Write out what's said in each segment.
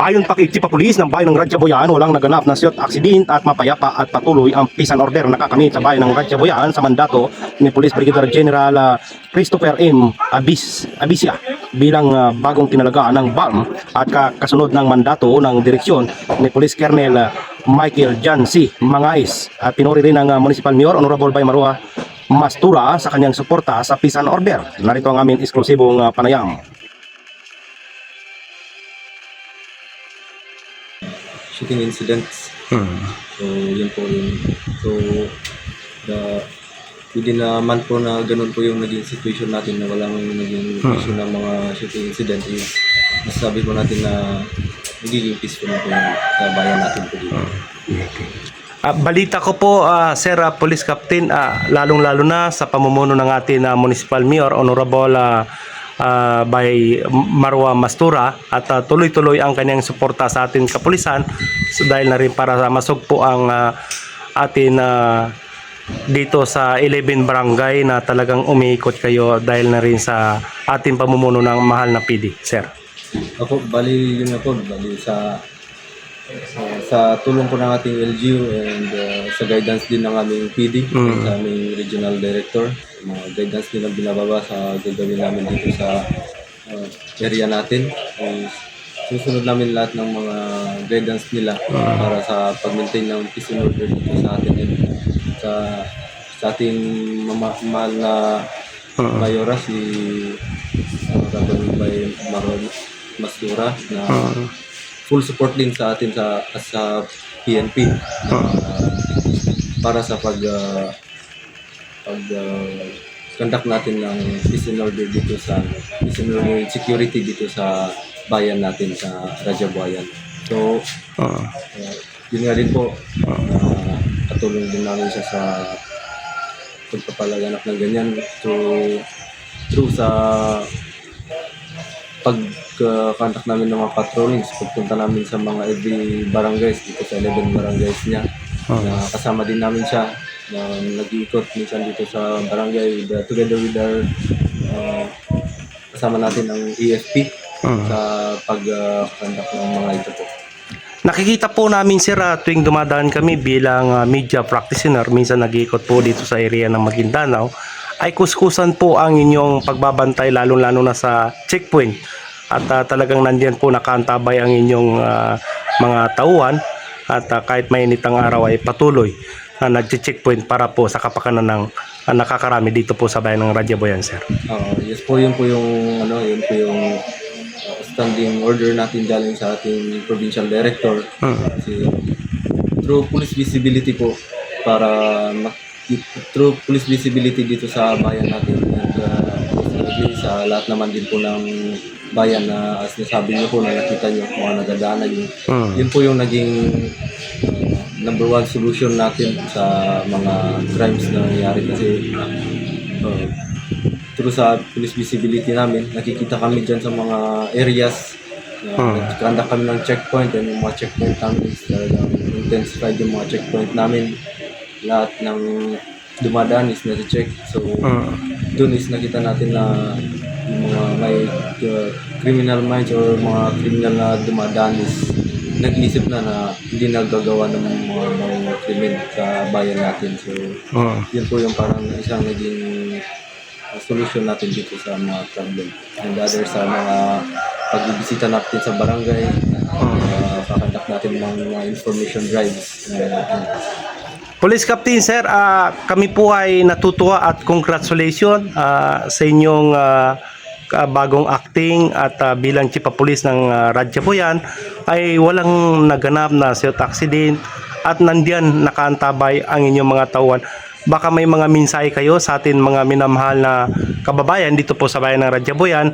Ayon pa kay Chief of Police ng bayan ng Ratchabuyan, walang naganap na siyot aksident at mapayapa at patuloy ang peace and order na nakakamit sa bayan ng Ratchabuyan sa mandato ni Police Brigadier General Christopher M. Abisia bilang bagong tinalagaan ng BARM at kasunod ng mandato ng direksyon ni Police Colonel Michael John C. Mangais at pinuri rin ng Municipal Mayor Honorable Bay Marua Mastura sa kanyang suporta sa peace and order. Narito ang aming eksklusibong panayam. Shooting incidents. So, yun po yun. So, within a month po na ganun po yung naging situation natin na walang naging issue ng mga shooting incident is masasabi po natin na nagiging peaceful na po sa bayan natin po dito. Balita ko po, Sir Police Captain, lalong-lalo na sa pamumuno ng ating Municipal Mayor, Honorable by Marwa Mastura, at tuloy-tuloy ang kanyang suporta sa ating kapulisan, so, dahil na rin para masugpo ang atin dito sa 11 barangay na talagang umiikot kayo dahil na rin sa ating pamumuno ng mahal na PD, Sir. Ako, bali yun na po, bali sa tulong po ng ating LGU and sa guidance din ng aming PD, sa aming regional director, mga guidance din ang binababa sa gagawin namin dito sa area natin. Susunod namin lahat ng mga guidance nila para sa pag-maintain ng peace and order dito sa atin and sa ating mahal na mayora si Honorable Bay Marwa Mastura na full support din sa atin sa PNP para sa conduct natin ng peace and order dito sa peace and order security dito sa bayan natin sa Ratchabuyan. So yun nga din po, katulong din namin siya sa pagpapalaganap ng ganyan through sa pag-contact namin ng mga patrollings, pagpunta namin sa mga every barangays dito sa 11 barangays niya. Kasama din namin siya na nag-iikot minsan dito sa barangay together with our kasama natin ang EFP sa pag-conduct ng mga ito po. Nakikita po namin, Sir, tuwing dumadaan kami bilang media practitioner, minsan nag-iikot po dito sa area ng Maguindanao, ay kuskusan po ang inyong pagbabantay, lalo-lalo na sa checkpoint. At talagang nandiyan po nakaantabay ang inyong mga tauhan at kahit mainit ang araw ay patuloy na nag-checkpoint para po sa kapakanan ng nakakarami dito po sa bayan ng Ratchabuyan, Sir. Yes po, yun po yung standing order natin galing sa ating provincial director. Through police visibility po, through police visibility dito sa bayan natin and sa lahat naman din po ng bayan na as nasabi niyo po na nakita niyo mga nagadaanan niyo. Yun po yung naging number one solution natin sa mga crimes na nangyayari kasi through sa police visibility namin, nakikita kami dyan sa mga areas nagkanda kami ng checkpoint and yung mga checkpoint namin is talagang intensified yung mga checkpoint namin. Lahat ng dumadaan is nasi-check. So, dun is nakita natin na yung mga may criminal minds or mga criminal na dumadaan is nag-iisip na hindi nagagawa ng mga krimen sa bayan natin. So, yun po yung parang isang naging solution natin dito sa mga problem. And other sa mga pagbibisita natin sa barangay, kakandak natin ng mga information drives. Police Captain, Sir, kami po ay natutuwa at congratulations sa inyong bagong acting at bilang Chief of Police ng Ratchabuyan ay walang naganap na siyot accident at nandiyan nakaantabay ang inyong mga tauhan. Baka may mga mensahe kayo sa atin mga minamahal na kababayan dito po sa bayan ng Ratchabuyan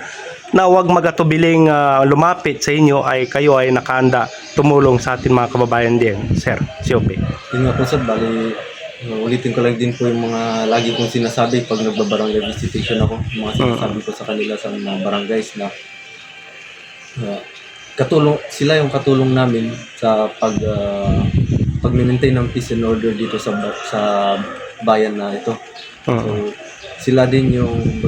na huwag magatubiling lumapit sa inyo ay kayo ay nakaanda tumulong sa atin mga kababayan din, Sir Siope. Yun nga po, sir, bali ulitin ko lang din po yung mga lagi kong sinasabi pag nagbabarangay visitation ako, yung mga sinasabi ko sa kanila sa mga barangays na sila yung katulong namin sa pag-maintain ng peace and order dito sa bayan na ito. So, sila din yung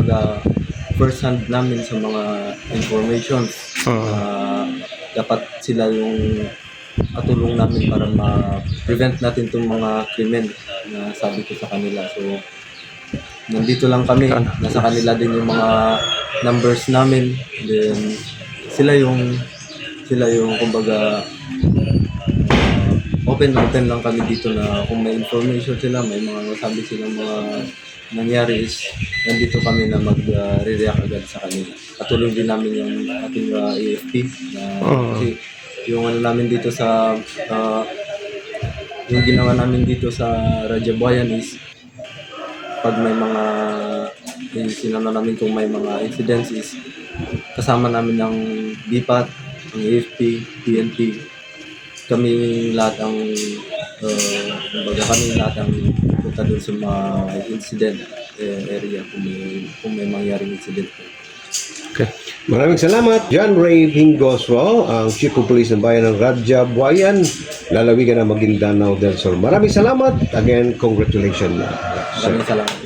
first hand namin sa mga informations dapat sila yung katulong namin para ma-prevent natin itong mga krimen na sabi ko sa kanila. So, nandito lang kami, nasa kanila din yung mga numbers namin. Then, sila yung kumbaga, open lang kami dito na kung may information sila, may mga masabi silang mga nangyari is nandito kami na mag-react agad sa kanila. Katulong din namin yung ating AFP na kasi yung ano namin dito sa yung ginawa namin dito sa Rajabuayan is pag may mga sinano namin kung may mga incidents is kasama namin ng BPAT, ang AFP, PNP, kami lahat ang kumbaga kami lahat ang punta doon sa mga incident area kung may mangyaring incident. Okay. Maraming salamat, John Ray Hingosro, ang Chief of Police ng Bayan ng Rajabuayan, lalawigan ng Maguindanao del Sur. Maraming salamat. Again, congratulations. Maraming salamat.